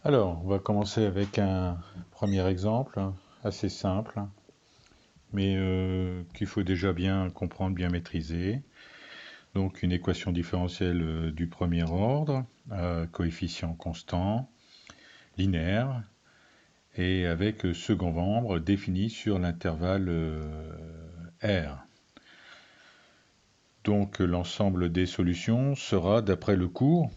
Alors, on va commencer avec un premier exemple assez simple, mais qu'il faut déjà bien comprendre, bien maîtriser. Donc, une équation différentielle du premier ordre, coefficient constant, linéaire, et avec second membre défini sur l'intervalle R. Donc, l'ensemble des solutions sera, d'après le cours,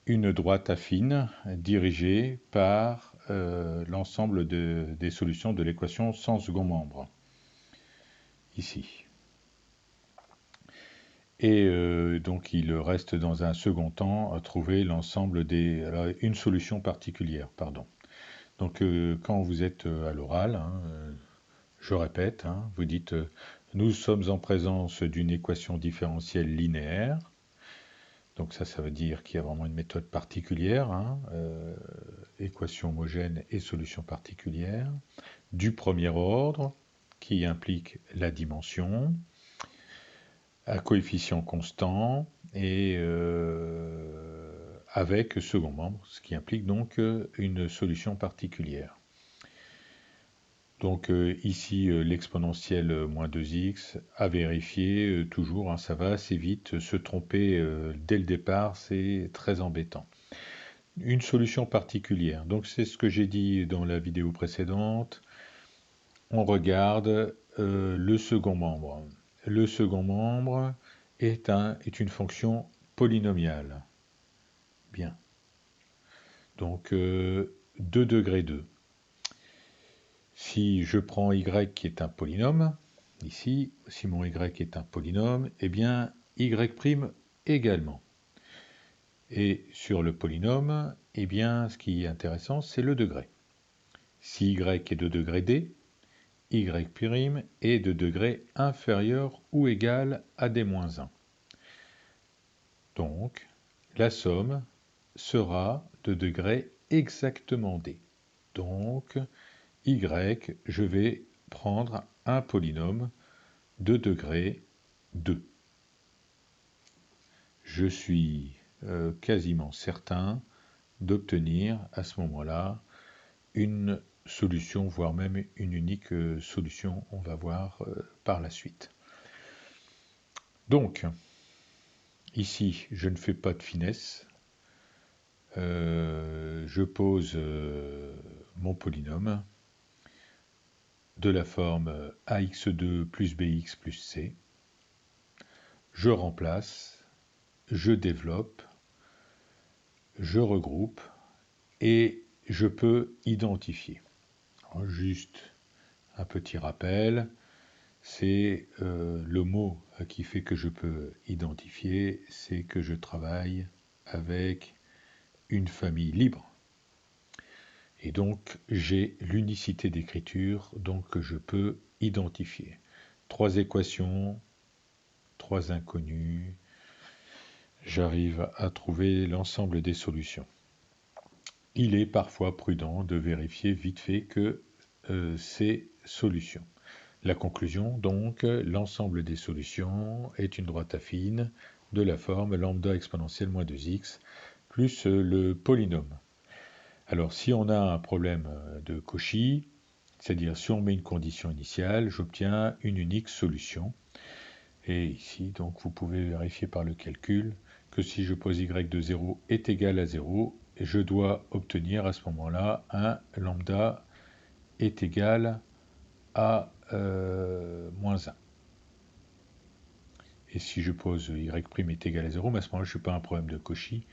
une droite affine dirigée par l'ensemble des solutions de l'équation sans second membre, ici. Et donc il reste dans un second temps à trouver l'ensemble une solution particulière, pardon. Donc quand vous êtes à l'oral, je répète, vous dites nous sommes en présence d'une équation différentielle linéaire. Donc ça veut dire qu'il y a vraiment une méthode particulière, équation homogène et solution particulière, du premier ordre, qui implique la dimension, à coefficient constant, et avec second membre, ce qui implique donc une solution particulière. Donc ici, l'exponentielle moins 2x à vérifier, toujours, ça va assez vite, se tromper dès le départ, c'est très embêtant. Une solution particulière, donc c'est ce que j'ai dit dans la vidéo précédente, on regarde le second membre. Le second membre est une fonction polynomiale. Bien. Donc 2 degrés 2. Si je prends y qui est un polynôme, ici, si mon y est un polynôme, eh bien y' également. Et sur le polynôme, eh bien ce qui est intéressant, c'est le degré. Si y est de degré d, y' est de degré inférieur ou égal à d-1. Donc, la somme sera de degré exactement d. Donc, y, je vais prendre un polynôme de degré 2. Je suis quasiment certain d'obtenir à ce moment-là une solution, voire même une unique solution, on va voir par la suite. Donc, ici, je ne fais pas de finesse. Je pose mon polynôme de la forme ax2 plus bx plus c. Je remplace, je développe, je regroupe et je peux identifier. Alors, juste un petit rappel, c'est le mot qui fait que je peux identifier, c'est que je travaille avec une famille libre. Et donc, j'ai l'unicité d'écriture, donc je peux identifier. 3 équations, 3 inconnues, j'arrive à trouver l'ensemble des solutions. Il est parfois prudent de vérifier vite fait que ces solutions. La conclusion, donc, l'ensemble des solutions est une droite affine de la forme lambda exponentielle moins 2x plus le polynôme. Alors, si on a un problème de Cauchy, c'est-à-dire si on met une condition initiale, j'obtiens une unique solution. Et ici, donc, vous pouvez vérifier par le calcul que si je pose y de 0 est égal à 0, je dois obtenir à ce moment-là un lambda est égal à moins 1. Et si je pose y' est égal à 0, mais à ce moment-là, je ne suis pas un problème de Cauchy,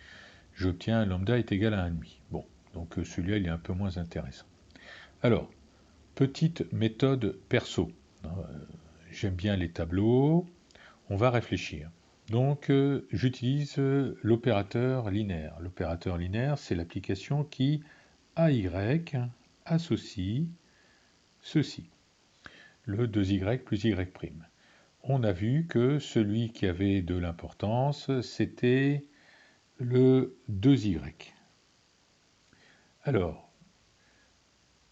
j'obtiens un lambda est égal à 1,5. Bon, donc celui-là, il est un peu moins intéressant. Alors, petite méthode perso. J'aime bien les tableaux. On va réfléchir. Donc, j'utilise l'opérateur linéaire. L'opérateur linéaire, c'est l'application qui, à y, associe ceci. Le 2y plus y'. On a vu que celui qui avait de l'importance, c'était le 2y. Alors,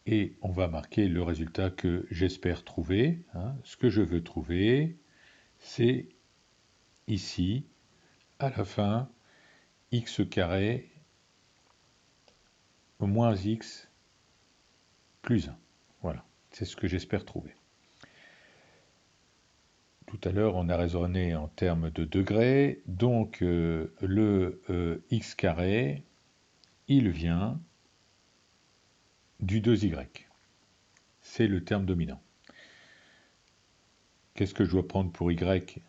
et on va marquer le résultat que j'espère trouver. Ce que je veux trouver, c'est ici, à la fin, x carré moins x plus 1. Voilà, c'est ce que j'espère trouver. Tout à l'heure, on a raisonné en termes de degrés, donc le x carré, il vient du 2y. C'est le terme dominant. Qu'est-ce que je dois prendre pour y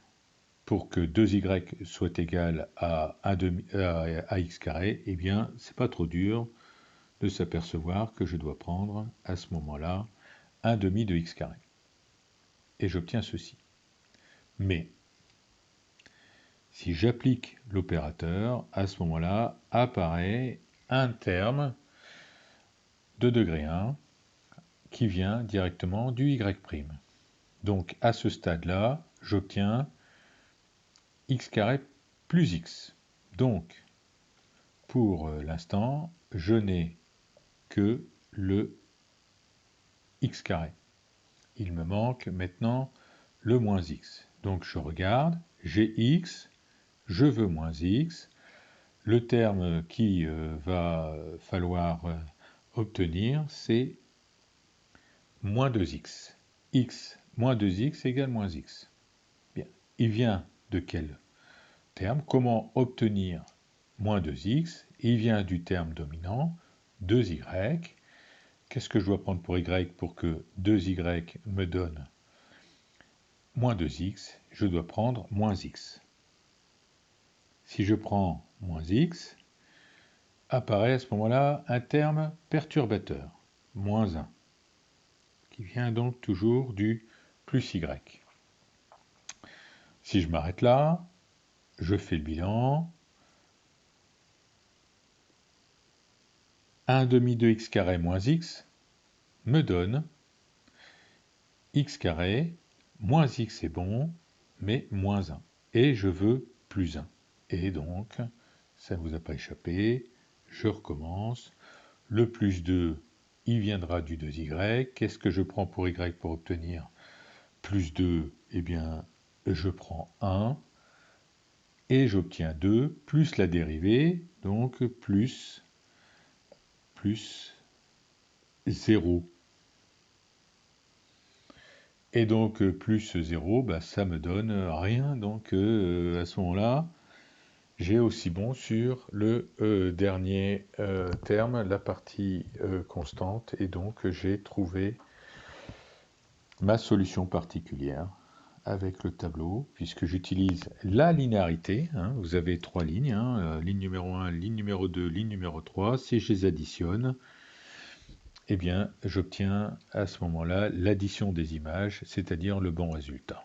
pour que 2y soit égal à x carré? Eh bien, c'est pas trop dur de s'apercevoir que je dois prendre à ce moment-là 1 demi de x carré. Et j'obtiens ceci. Mais, si j'applique l'opérateur, à ce moment-là, apparaît un terme de degré 1 qui vient directement du y'. Donc, à ce stade-là, j'obtiens x carré plus x. Donc, pour l'instant, je n'ai que le x carré. Il me manque maintenant le moins x. Donc, je regarde, j'ai x, je veux moins x. Le terme qui va falloir obtenir, c'est moins 2x. X moins 2x égale moins x. Bien. Il vient de quel terme? Comment obtenir moins 2x? Il vient du terme dominant 2y. Qu'est-ce que je dois prendre pour y pour que 2y me donne moins 2x? Je dois prendre moins x. Si je prends moins x, apparaît à ce moment-là un terme perturbateur, moins 1, qui vient donc toujours du plus y. Si je m'arrête là, je fais le bilan. 1 demi de x carré moins x me donne x carré, moins x c'est bon, mais moins 1. Et je veux plus 1. Et donc, ça ne vous a pas échappé, je recommence. Le plus 2, il viendra du 2y. Qu'est-ce que je prends pour y pour obtenir plus 2? Eh bien, je prends 1. Et j'obtiens 2, plus la dérivée, donc plus 0. Et donc plus 0, bah, ça me donne rien. Donc à ce moment-là, j'ai aussi bon sur le dernier terme, la partie constante. Et donc j'ai trouvé ma solution particulière avec le tableau, puisque j'utilise la linéarité. Vous avez 3 lignes, ligne numéro 1, ligne numéro 2, ligne numéro 3. Si je les additionne, eh bien, j'obtiens à ce moment-là l'addition des images, c'est-à-dire le bon résultat.